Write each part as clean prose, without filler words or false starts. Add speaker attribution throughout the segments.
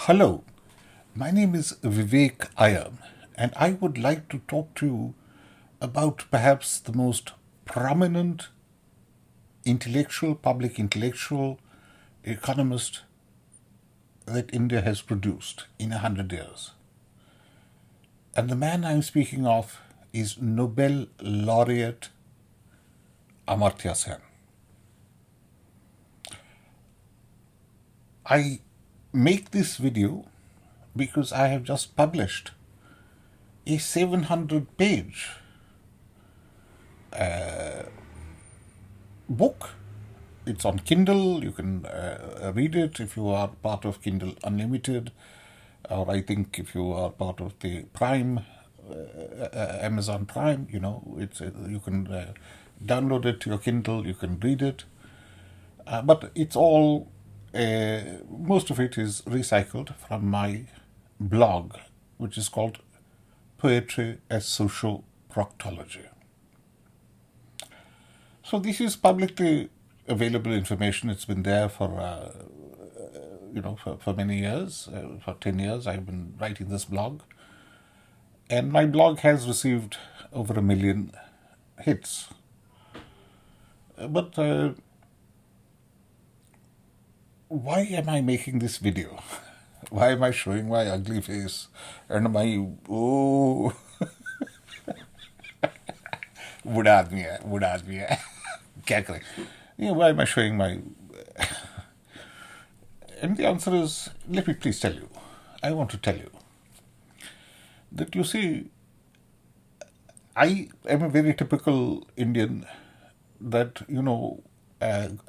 Speaker 1: Hello, my name is Vivek Iyer, and I would like to talk to you about perhaps the most prominent public intellectual economist that India has produced in 100 years. And the man I'm speaking of is Nobel laureate Amartya Sen. I make this video because I have just published a 700-page book. It's on Kindle. You can read it if you are part of Kindle Unlimited, or I think if you are part of the Prime, Amazon Prime. You can download it to your Kindle. You can read it, but it's all. Most of it is recycled from my blog, which is called Poetry as Socioproctology. So this is publicly available information. It's been there for many years. For 10 years, I've been writing this blog, and my blog has received over 1 million hits. But why am I making this video? Why am I showing my ugly face and my बूढ़ा आदमी है क्या करें? Why am I showing my and the answer is, let me please tell you. I want to tell you that, you see, I am a very typical Indian that,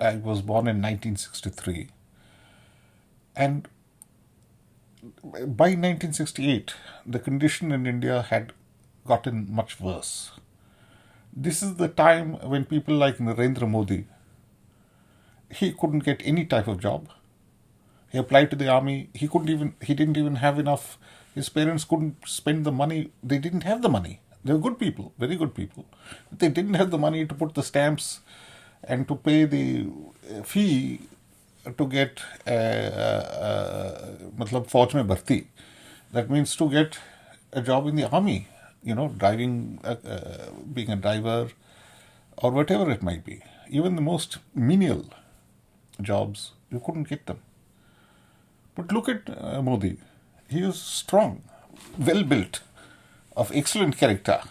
Speaker 1: I was born in 1963. And by 1968, the condition in India had gotten much worse. This is the time when people like Narendra Modi, he couldn't get any type of job. He applied to the army. He didn't even have enough. His parents couldn't spend the money. They didn't have the money. They were good people, very good people. They didn't have the money to put the stamps and to pay the fee to get फौज में भर्ती. That means to get a job in the army, driving, being a driver, or whatever it might be. Even the most menial jobs, you couldn't get them. But look at Modi. He is strong, well built, of excellent character.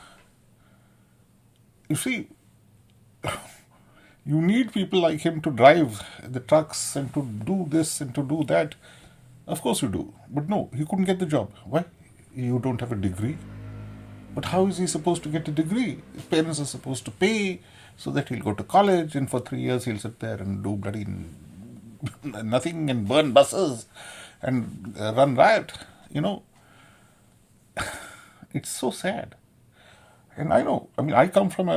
Speaker 1: You see, you need people like him to drive the trucks and to do this and to do that. Of course you do. But no, he couldn't get the job. Why? You don't have a degree. But how is he supposed to get a degree? His parents are supposed to pay so that he'll go to college, and for 3 years he'll sit there and do bloody nothing and burn buses and run riot. It's so sad. And I know, I come from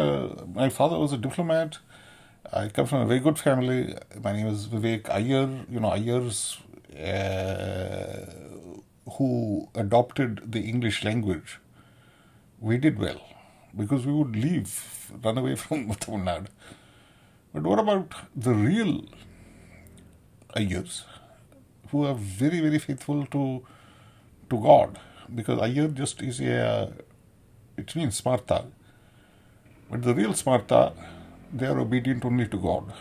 Speaker 1: my father was a diplomat. I come from a very good family. My name is Vivek Iyer. Iyers who adopted the English language. We did well because we would run away from Tamil Nadu. But what about the real Iyers who are very, very faithful to God? Because Iyer just is it means Smarta. But the real Smarta, they are obedient only to God.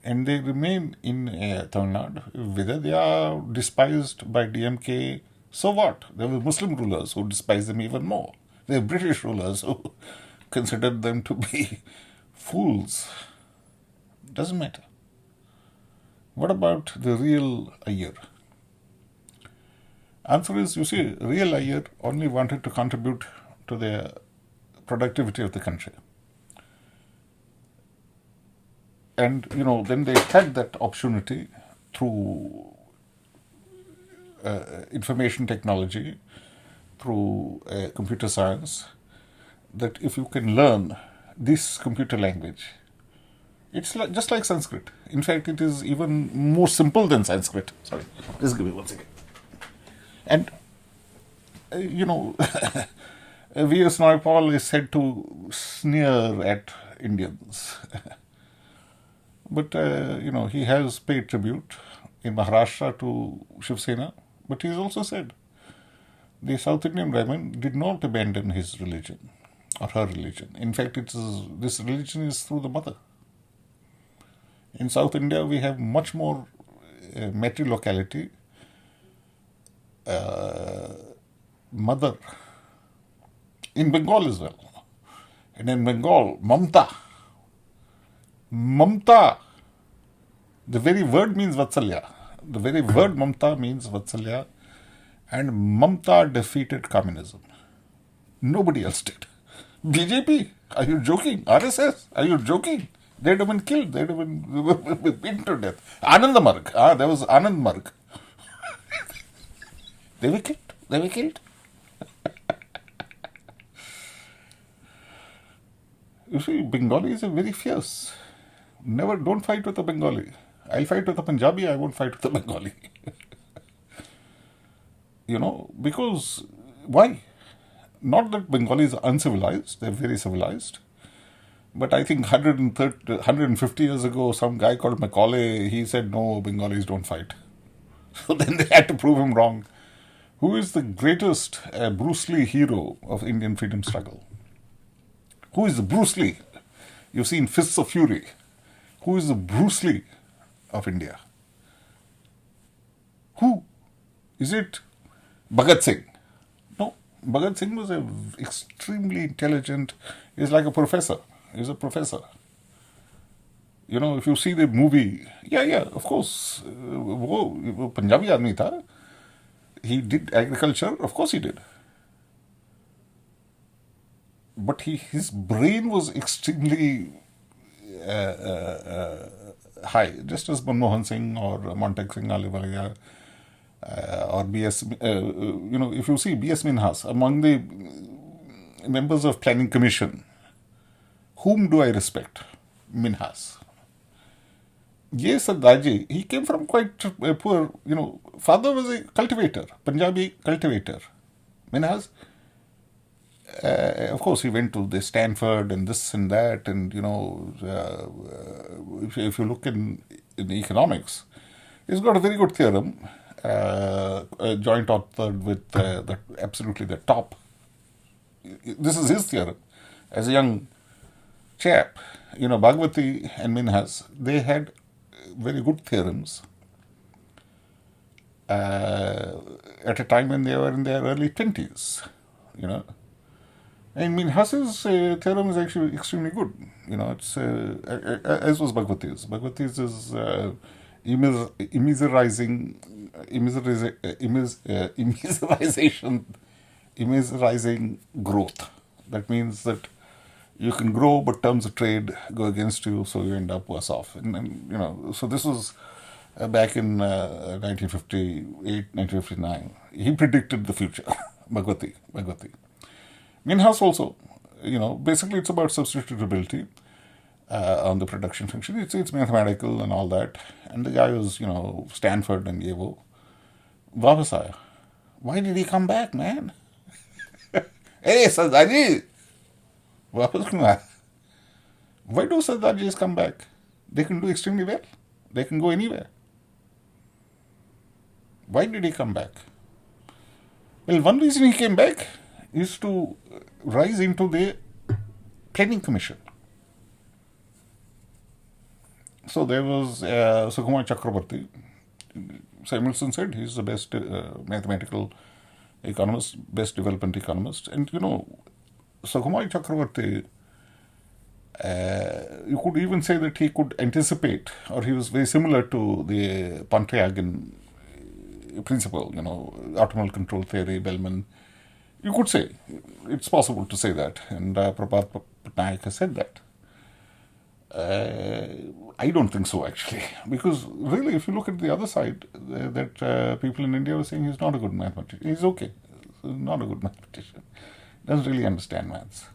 Speaker 1: And they remain in Tamil Nadu. Whether they are despised by DMK, so what? There were Muslim rulers who despised them even more. There were British rulers who considered them to be fools. Doesn't matter. What about the real Iyer? Answer is, you see, real Iyer only wanted to contribute to the productivity of the country. And, then they had that opportunity through information technology, through computer science, that if you can learn this computer language, it's just like Sanskrit. In fact, it is even more simple than Sanskrit. Sorry, just give me 1 second. And, V.S. Naipaul is said to sneer at Indians. But, he has paid tribute in Maharashtra to Shiv Sena, but he's also said the South Indian Brahmin did not abandon his religion or her religion. In fact, this religion is through the mother. In South India, we have much more matrilocality, mother. In Bengal as well. And in Bengal, Mamta. Mamta. The very word means Vatsalya. The very word Mamta means Vatsalya. And Mamta defeated communism. Nobody else did. BJP, are you joking? RSS, are you joking? They'd have been killed. They'd have been beaten to death. Anand Marg. There was Anand Marg. They were killed. They were killed. You see, Bengalis are very fierce. Don't fight with a Bengali. I'll fight with a Punjabi, I won't fight with a Bengali. Because why? Not that Bengalis are uncivilized, they're very civilized. But I think 150 years ago, some guy called Macaulay, he said, no, Bengalis don't fight. So then they had to prove him wrong. Who is the greatest Bruce Lee hero of Indian freedom struggle? Who is the Bruce Lee? You've seen Fists of Fury. Who is the Bruce Lee of India? Who? Is it Bhagat Singh? No. Bhagat Singh was extremely intelligent. He's like a professor. He's a professor. If you see the movie, of course, वो पंजाबी आदमी था. He did agriculture, of course he did. But his brain was extremely high, just as Manmohan Singh or Montek Singh Ahluwalia or B.S. If you see B.S. Minhas, among the members of Planning Commission, whom do I respect? Minhas. Yes, Sardarji, he came from quite poor, father was a cultivator, Punjabi cultivator. Minhas, of course, he went to the Stanford and this and that, and if you look in economics, he's got a very good theorem, joint authored with absolutely the top. This is his theorem. As a young chap, Bhagwati and Minhas, they had very good theorems at a time when they were in their early 20s, And Minhas's theorem is actually extremely good. It's as was Bhagwati's. Bhagwati's is immiserizing growth. That means that you can grow, but terms of trade go against you, so you end up worse off. And so this was back in 1958, 1959. He predicted the future. Bhagwati. Minhas also, basically it's about substitutability on the production function. It's mathematical and all that. And the guy was, Stanford and Yevo. Vapas aaya. Why did he come back, man? Hey, Sardarji! Vapas kyun aaya? Why do Sardarjis come back? They can do extremely well. They can go anywhere. Why did he come back? Well, one reason he came back is to rise into the Planning Commission. So there was Sukumar Chakrabarti. Samuelson said he's the best mathematical economist, best development economist. And Sukumar Chakrabarti, you could even say that he could anticipate, or he was very similar to the Pontryagin principle, optimal control theory, Bellman. You could say, it's possible to say that, and Prabhat Patnaik has said that. I don't think so, actually, because really, if you look at the other side, that people in India were saying he's not a good mathematician. He's okay, he's not a good mathematician. Doesn't really understand maths.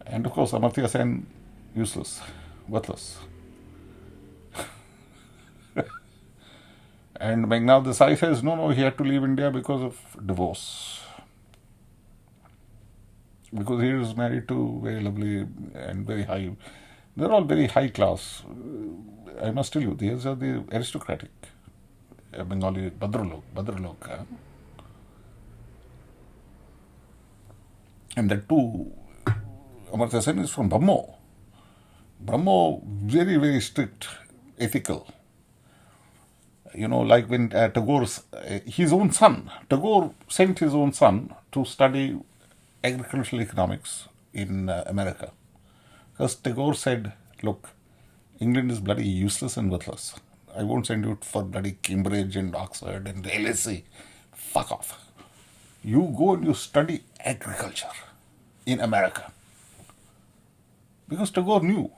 Speaker 1: And of course, Amartya Sen, useless, worthless. And Meghnad Desai says, no, he had to leave India because of divorce. Because he was married to very lovely and very high. They're all very high class. I must tell you, these are the aristocratic Bengali Bhadralok. And that too, Amartya Sen is from Brahmo. Brahmo, very, very strict, ethical. Like when Tagore's, his own son, Tagore sent his own son to study agricultural economics in America. Because Tagore said, look, England is bloody useless and worthless. I won't send you for bloody Cambridge and Oxford and the LSE. Fuck off. You go and you study agriculture in America. Because Tagore knew.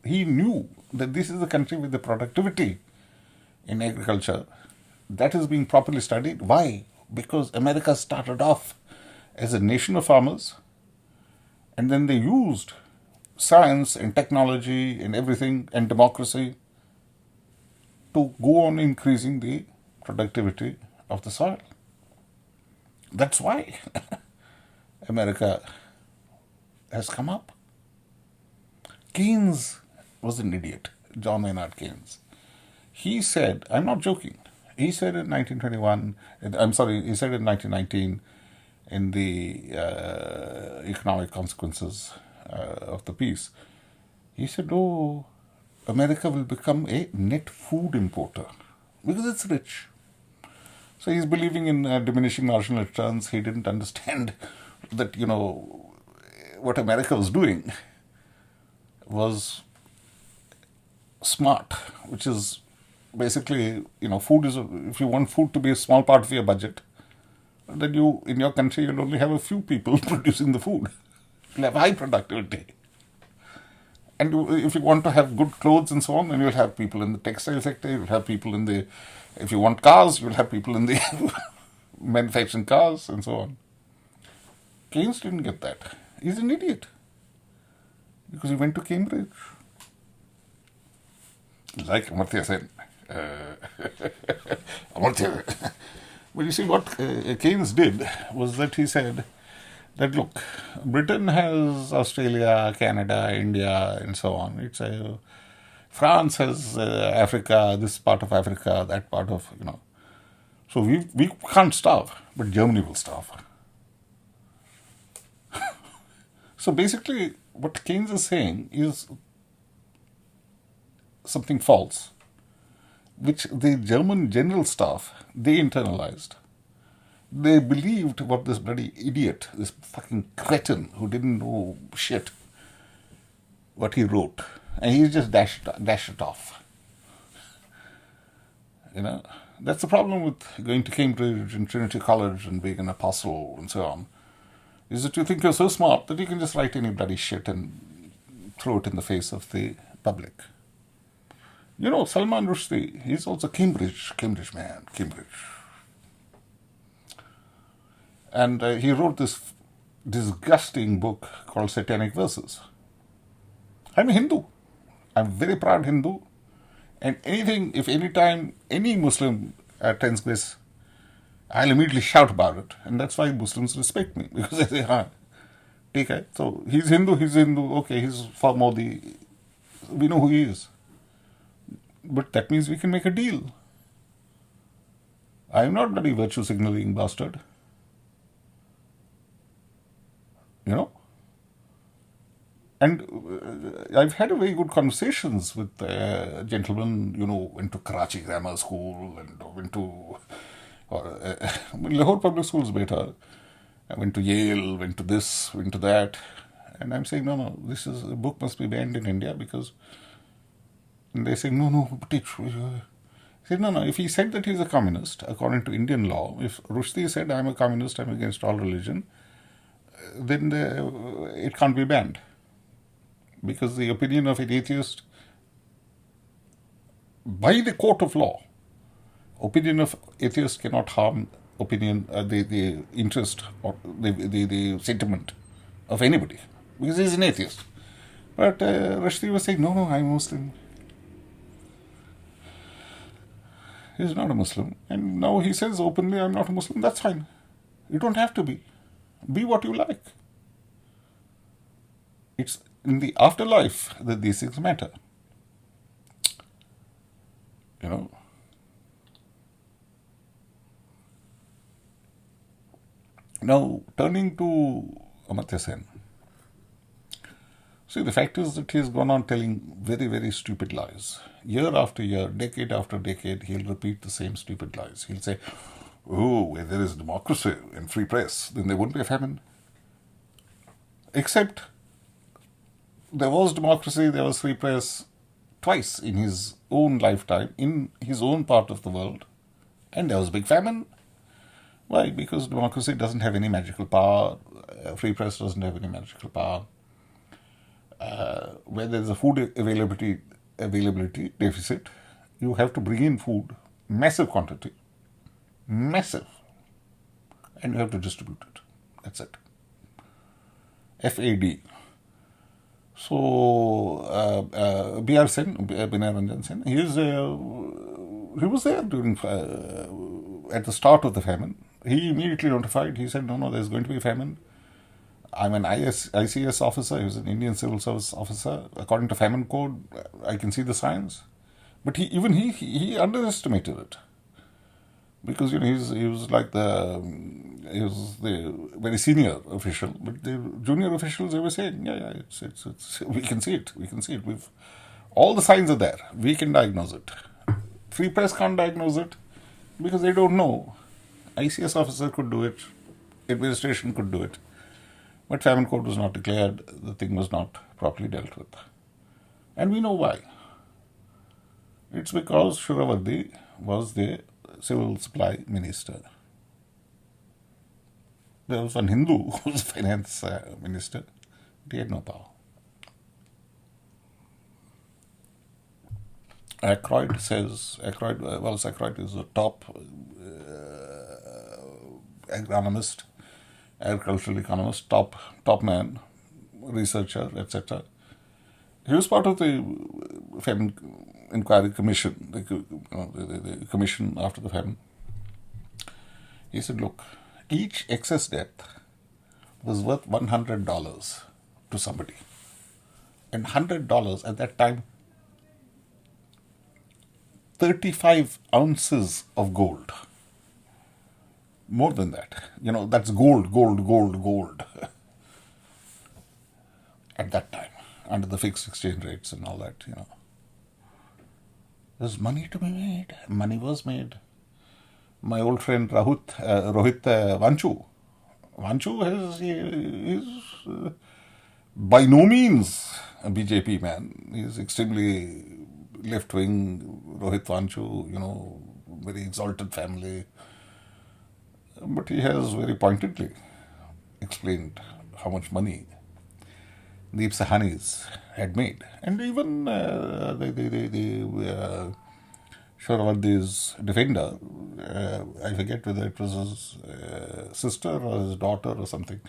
Speaker 1: He knew that this is the country with the productivity in agriculture that is being properly studied. Why? Because America started off as a nation of farmers, and then they used science and technology and everything and democracy to go on increasing the productivity of the soil. That's why America has come up. Keynes was an idiot, John Maynard Keynes. He said, I'm not joking, he said in 1921, he said in 1919 in the economic consequences of the peace, he said, oh, America will become a net food importer because it's rich. So he's believing in diminishing marginal returns. He didn't understand that, what America was doing was smart, which is basically, food is, if you want food to be a small part of your budget, then in your country, you'll only have a few people producing the food. You'll have high productivity. And if you want to have good clothes and so on, then you'll have people in the textile sector, you'll have people if you want cars, you'll have people in the manufacturing cars and so on. Keynes didn't get that. He's an idiot. Because he went to Cambridge. Like Amartya Sen. Amartya. But you see, what Keynes did was that he said that, look, Britain has Australia, Canada, India, and so on. France has Africa, this part of Africa, that part of, So we can't starve, but Germany will starve. So basically, what Keynes is saying is something false, which the German general staff, they internalized. They believed what this bloody idiot, this fucking cretin who didn't know shit, what he wrote. And he just dashed it off. That's the problem with going to Cambridge and Trinity College and being an apostle and so on, is that you think you're so smart that you can just write any bloody shit and throw it in the face of the public. Salman Rushdie, he's also Cambridge man, Cambridge. And he wrote this disgusting book called Satanic Verses. I'm a Hindu. I'm a very proud Hindu. And if any time any Muslim transgress, I'll immediately shout about it. And that's why Muslims respect me. Because they say, take it. So he's Hindu, okay, he's for Modi. We know who he is. But that means we can make a deal. I'm not bloody virtue signaling bastard. And I've had very good conversations with gentlemen, went to Karachi Grammar School and went to Lahore Public School is better. I went to Yale, went to this, went to that. And I'm saying, no, a book must be banned in India because... And they say, no, but I said, no, if he said that he's a communist, according to Indian law, if Rushdie said, I'm a communist, I'm against all religion, then it can't be banned. Because the opinion of an atheist, by the court of law, opinion of atheist cannot harm the interest or the sentiment of anybody, because he's an atheist. But Rushdie was saying, no, I'm Muslim. He's not a Muslim. And now he says openly, I'm not a Muslim. That's fine. You don't have to be. Be what you like. in the afterlife that these things matter. You know. Now, turning to Amartya Sen. See, the fact is that he has gone on telling very, very stupid lies. Year after year, decade after decade, he'll repeat the same stupid lies. He'll say, oh, where there is democracy and free press, then there won't be a famine. Except there was democracy, there was free press twice in his own lifetime, in his own part of the world, and there was a big famine. Why? Because democracy doesn't have any magical power, free press doesn't have any magical power. Where there is a food availability deficit, you have to bring in food, massive quantity, massive, and you have to distribute it. That's it. FAD. So, B.R. Sen, Binay Ranjan Sen, he was there during at the start of the famine. He immediately notified. He said, no, there's going to be a famine. I'm an ICS officer. He was an Indian Civil Service officer. According to famine code, I can see the signs. But he underestimated it. Because, he was the very senior official. But the junior officials, they were saying, it's we can see it. All the signs are there. We can diagnose it. Free press can't diagnose it because they don't know. ICS officer could do it. Administration could do it. But famine code was not declared. The thing was not properly dealt with. And we know why. It's because Shuravardi was the civil supply minister. There was one Hindu who was finance minister. But he had no power. Aykroyd is a top agronomist, agricultural economist, top man, researcher, etc. He was part of the famine inquiry commission, the commission after the famine. He said, look, each excess death was worth $100 to somebody. And $100 at that time, 35 ounces of gold. More than that. That's gold. At that time, under the fixed exchange rates and all that, There's money to be made. Money was made. My old friend Rohit Vanchu is by no means a BJP man. He's extremely left-wing, Rohit Vanchu, very exalted family. But he has very pointedly explained how much money the Sahanis had made. And even Shuravardi's defender, I forget whether it was his sister or his daughter or something,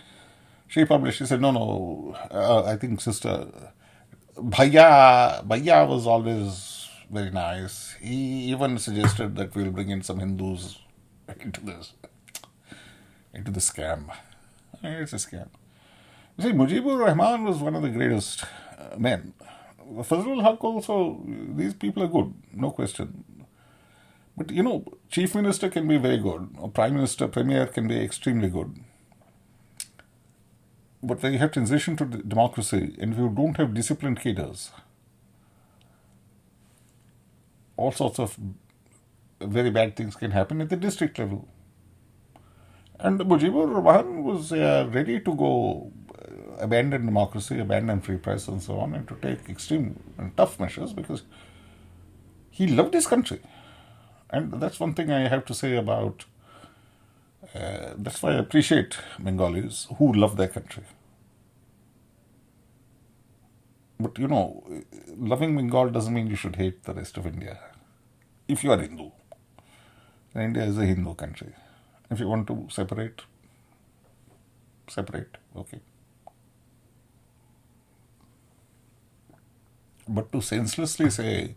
Speaker 1: she said, no, I think sister, Bhaiya was always very nice. He even suggested that we'll bring in some Hindus into the scam. It's a scam. You see, Mujibur Rahman was one of the greatest men. Fazlul Haq also, these people are good, no question. But, Chief Minister can be very good, or Prime Minister, Premier can be extremely good. But when you have transition to democracy, and if you don't have disciplined cadres, all sorts of very bad things can happen at the district level. And Mujibur Rahman was ready to go abandon democracy, abandon free press and so on, and to take extreme and tough measures because he loved his country. And that's one thing I have to say about, that's why I appreciate Bengalis who love their country. But loving Bengal doesn't mean you should hate the rest of India. If you are Hindu, then India is a Hindu country. If you want to separate, okay. But to senselessly say,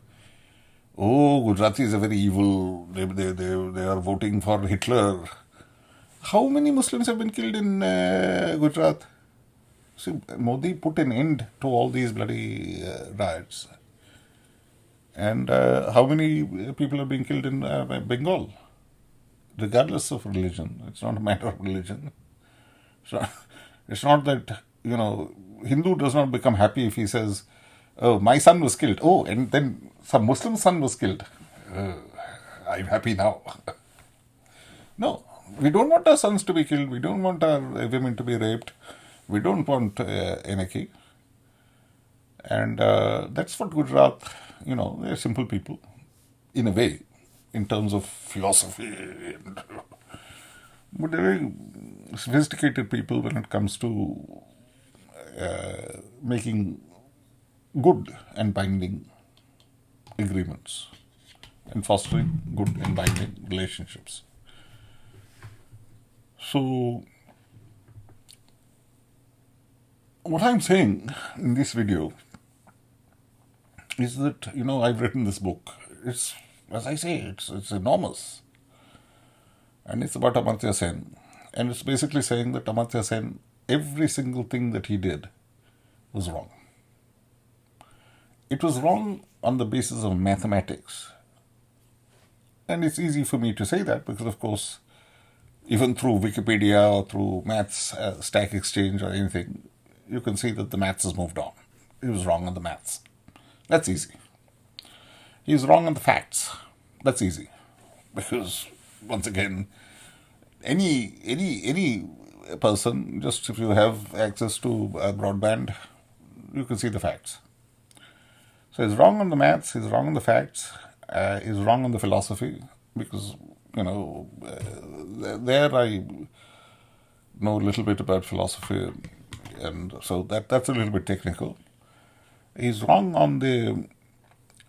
Speaker 1: oh, Gujaratis are very evil, they are voting for Hitler. How many Muslims have been killed in Gujarat? See, Modi put an end to all these bloody riots. And how many people are being killed in Bengal? Regardless of religion. It's not a matter of religion. So it's not that, Hindu does not become happy if he says, oh, my son was killed. Oh, and then some Muslim son was killed. I'm happy now. No, we don't want our sons to be killed. We don't want our women to be raped. We don't want anarchy. And that's what Gujarat, they're simple people, in a way, in terms of philosophy. But they're very sophisticated people when it comes to making good and binding agreements and fostering good and binding relationships. So, what I'm saying in this video is that, I've written this book. It's, as I say, it's enormous. And it's about Amartya Sen. And it's basically saying that Amartya Sen, every single thing that he did was wrong. It was wrong on the basis of mathematics. And it's easy for me to say that because, of course, even through Wikipedia or through maths, Stack Exchange or anything, you can see that the maths has moved on. He was wrong on the maths. That's easy. He's wrong on the facts. That's easy. Because, once again, any person, just if you have access to broadband, you can see the facts. So he's wrong on the maths, he's wrong on the facts, he's wrong on the philosophy, because, there I know a little bit about philosophy, and so that's a little bit technical. He's wrong on the,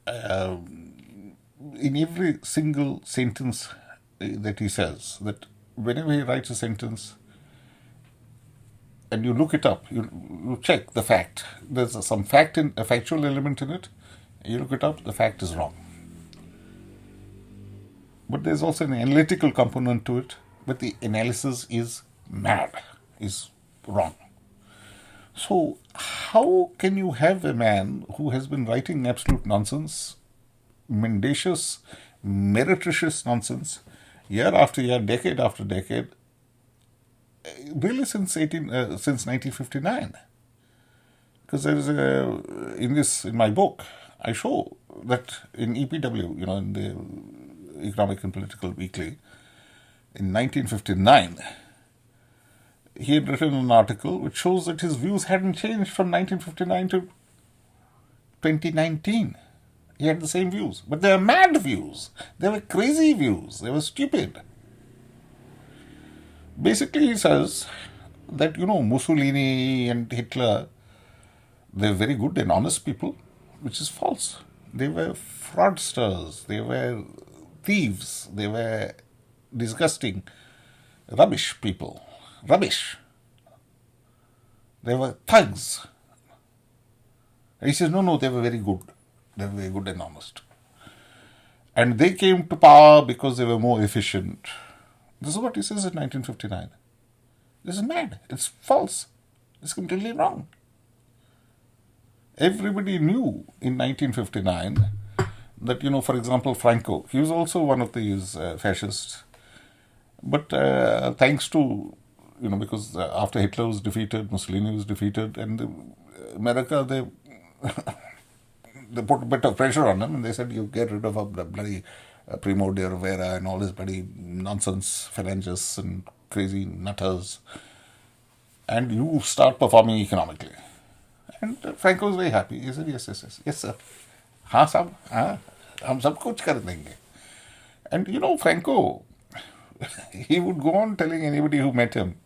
Speaker 1: in every single sentence that he says, that whenever he writes a sentence, and you look it up, you check the fact. There's some a factual element in it. You look it up, the fact is wrong. But there's also an analytical component to it, but the analysis is mad, is wrong. So how can you have a man who has been writing absolute nonsense, mendacious, meretricious nonsense, year after year, decade after decade, really since 1959? Because there is in my book, I show that in EPW, in the Economic and Political Weekly, in 1959, he had written an article which shows that his views hadn't changed from 1959 to 2019. He had the same views. But they were mad views. They were crazy views. They were stupid. Basically, he says that, Mussolini and Hitler, they're very good and honest people, which is false. They were fraudsters. They were thieves. They were disgusting, rubbish people. Rubbish. They were thugs. And he says, no, they were very good. They were very good and honest. And they came to power because they were more efficient. This is what he says in 1959. This is mad. It's false. It's completely wrong. Everybody knew in 1959 that, for example, Franco, he was also one of these fascists. But thanks to, because after Hitler was defeated, Mussolini was defeated, and America, they they put a bit of pressure on him, and they said, you get rid of the bloody Primo de Rivera and all his bloody nonsense phalangists and crazy nutters, and you start performing economically. And Franco was very happy. He said, yes, sir. हाँ साहब, हाँ, हम सब कुछ कर देंगे. And Franco, he would go on telling anybody who met him,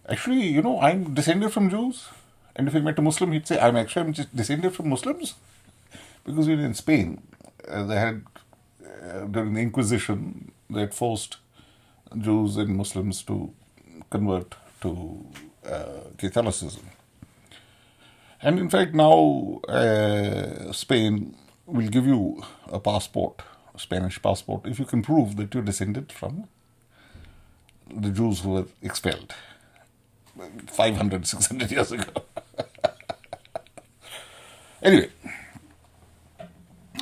Speaker 1: actually, I'm descended from Jews. And if he met a Muslim, he'd say, I'm just descended from Muslims. Because in Spain, they had, during the Inquisition, they had forced Jews and Muslims to convert to Catholicism. And in fact, now Spain will give you a passport, a Spanish passport, if you can prove that you're descended from the Jews who were expelled. 500, 600 years ago. Anyway,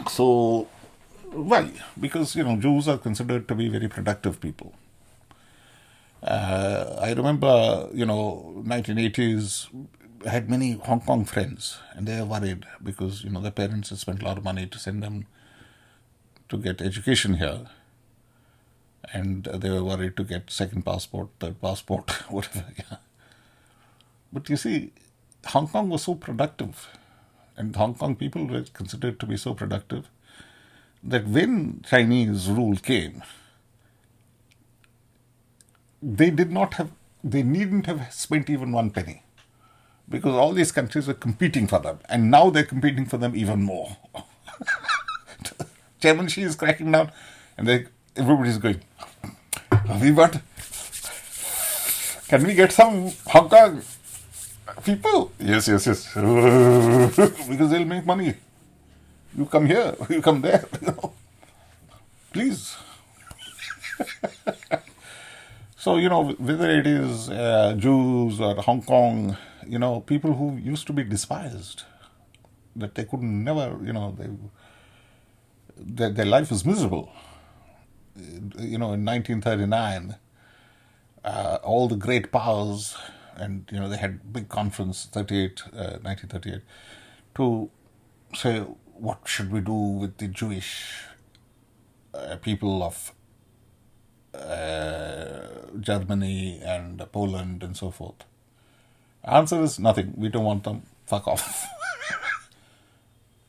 Speaker 1: so why? Because, Jews are considered to be very productive people. I remember, 1980s, I had many Hong Kong friends, and they were worried because, their parents had spent a lot of money to send them to get education here. And they were worried to get second passport, third passport, whatever. Yeah. But you see, Hong Kong was so productive, and Hong Kong people were considered to be so productive, that when Chinese rule came, they needn't have spent even one penny, because all these countries were competing for them, and now they're competing for them even more. Chairman Xi is cracking down, and everybody's going, can we get some Hong Kong people? Yes. Because they'll make money. You come here, you come there, please. So, whether it is Jews or Hong Kong, people who used to be despised, that they could never, their life is miserable. In 1939, all the great powers, and, they had big conference, 1938, to say, what should we do with the Jewish people of Germany and Poland and so forth? Answer is nothing. We don't want them. Fuck off.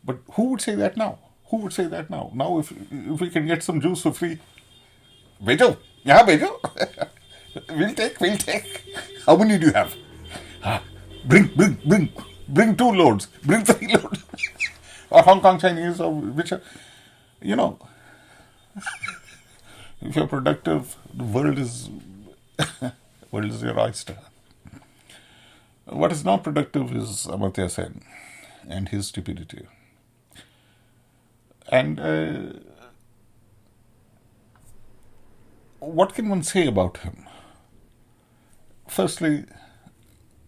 Speaker 1: But who would say that now? Who would say that now? Now, if we can get some Jews for free, Bejo, yeah, Bejo. We'll take. How many do you have? Bring 2 loads. Bring 3 loads. Or Hong Kong Chinese, or which are, if you're productive, the world is your oyster. What is not productive is Amartya Sen and his stupidity. And what can one say about him? Firstly,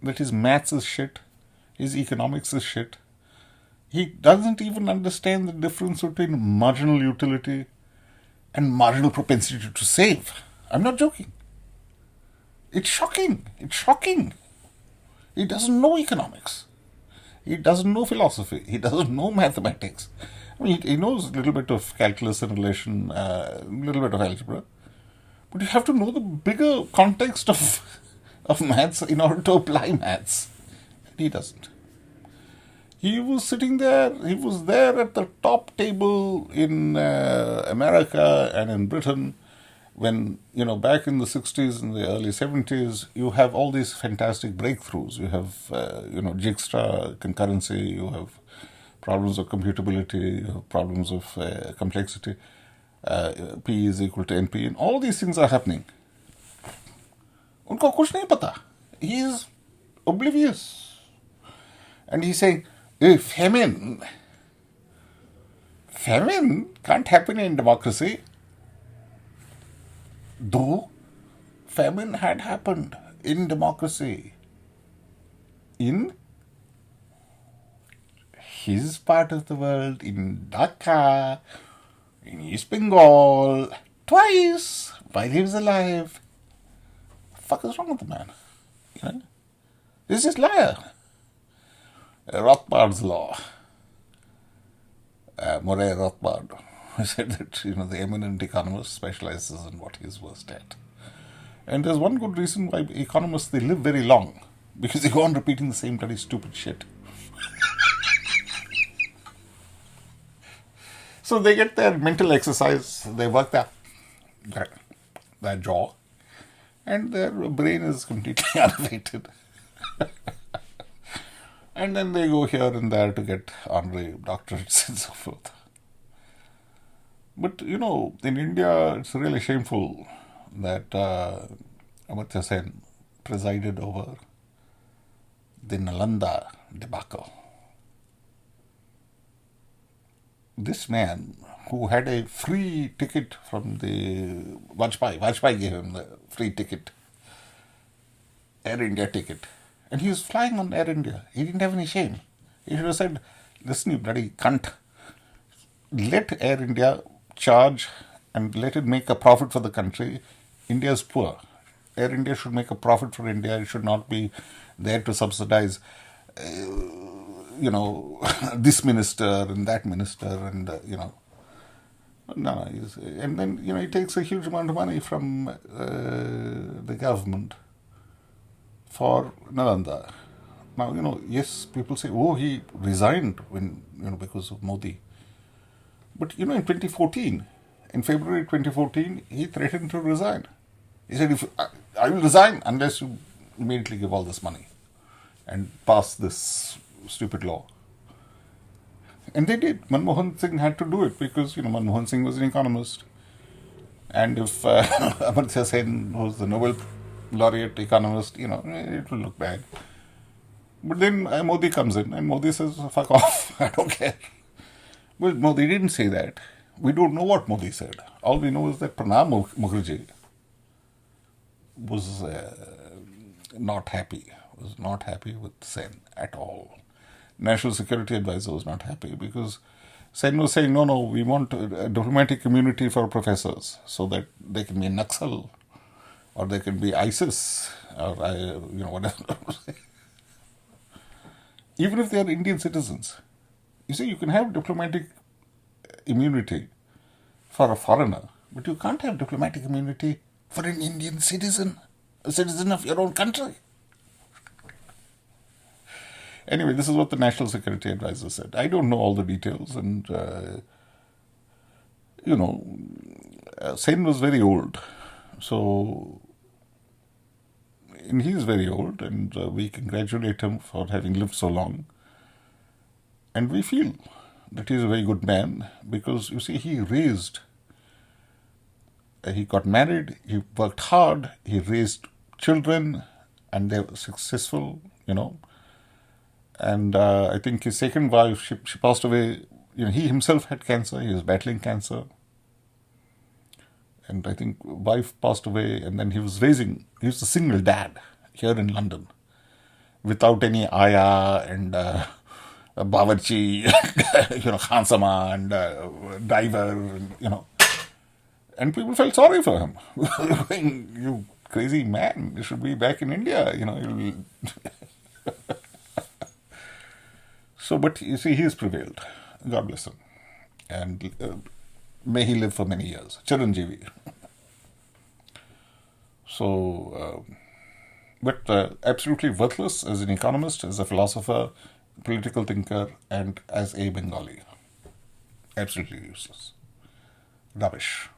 Speaker 1: that his maths is shit, his economics is shit. He doesn't even understand the difference between marginal utility and marginal propensity to save. I'm not joking. It's shocking. He doesn't know economics. He doesn't know philosophy. He doesn't know mathematics. I mean, he knows a little bit of calculus and relation, a little bit of algebra. But you have to know the bigger context of maths in order to apply maths. And he doesn't. He was sitting there, he was there at the top table in America and in Britain when, back in the 60s and the early 70s, you have all these fantastic breakthroughs. You have, Dijkstra concurrency, you have problems of computability, you have problems of complexity, P is equal to NP, and all these things are happening. Unko kuch nahi pata. He is oblivious. And he's saying, famine can't happen in democracy. Though famine had happened in democracy in his part of the world, in Dhaka, in East Bengal, twice while he was alive. What the fuck is wrong with the man? This is liar. Rothbard's law. Murray Rothbard, who said that the eminent economist specializes in what he is worst at. And there's one good reason why economists, they live very long, because they go on repeating the same bloody stupid shit. So they get their mental exercise, they work their jaw, and their brain is completely unaffected. And then they go here and there to get honorary doctorates and so forth. But, in India, it's really shameful that Amartya Sen presided over the Nalanda debacle. This man, who had a free ticket from the Vajpayee gave him the free ticket Air India ticket. And he was flying on Air India. He didn't have any shame. He should have said, listen, you bloody cunt, let Air India charge and let it make a profit for the country. India is poor. Air India should make a profit for India. It should not be there to subsidize, this minister and that minister and, No, and then, he takes a huge amount of money from the government for Nalanda. Now, yes, people say, oh, he resigned because of Modi. But, in 2014, in February 2014, he threatened to resign. He said, if I will resign unless you immediately give all this money and pass this stupid law. And they did. Manmohan Singh had to do it because, Manmohan Singh was an economist. And if Amartya Sen was the Nobel laureate economist, it will look bad. But then Modi comes in and Modi says, fuck off, I don't care. Well, Modi didn't say that. We don't know what Modi said. All we know is that Pranab Mukherjee was not happy with Sen at all. National Security Advisor was not happy because Sen was saying, no, we want a diplomatic immunity for professors so that they can be Naxal or they can be ISIS or, whatever. Even if they are Indian citizens. You see, you can have diplomatic immunity for a foreigner, but you can't have diplomatic immunity for an Indian citizen, a citizen of your own country. Anyway, this is what the National Security Advisor said. I don't know all the details, and, Sen was very old. So, and he's very old, and we congratulate him for having lived so long. And we feel that he's a very good man because, you see, he got married, he worked hard, he raised children, and they were successful, And I think his second wife, she passed away. He himself had cancer. He was battling cancer. And I think wife passed away. And then he was a single dad here in London. Without any ayah and bawarchi, khansama and driver, And people felt sorry for him. You crazy man, you should be back in India, So, but you see, he has prevailed. God bless him. And may he live for many years. Chiranjeevi. So, but absolutely worthless as an economist, as a philosopher, political thinker, and as a Bengali. Absolutely useless. Rubbish.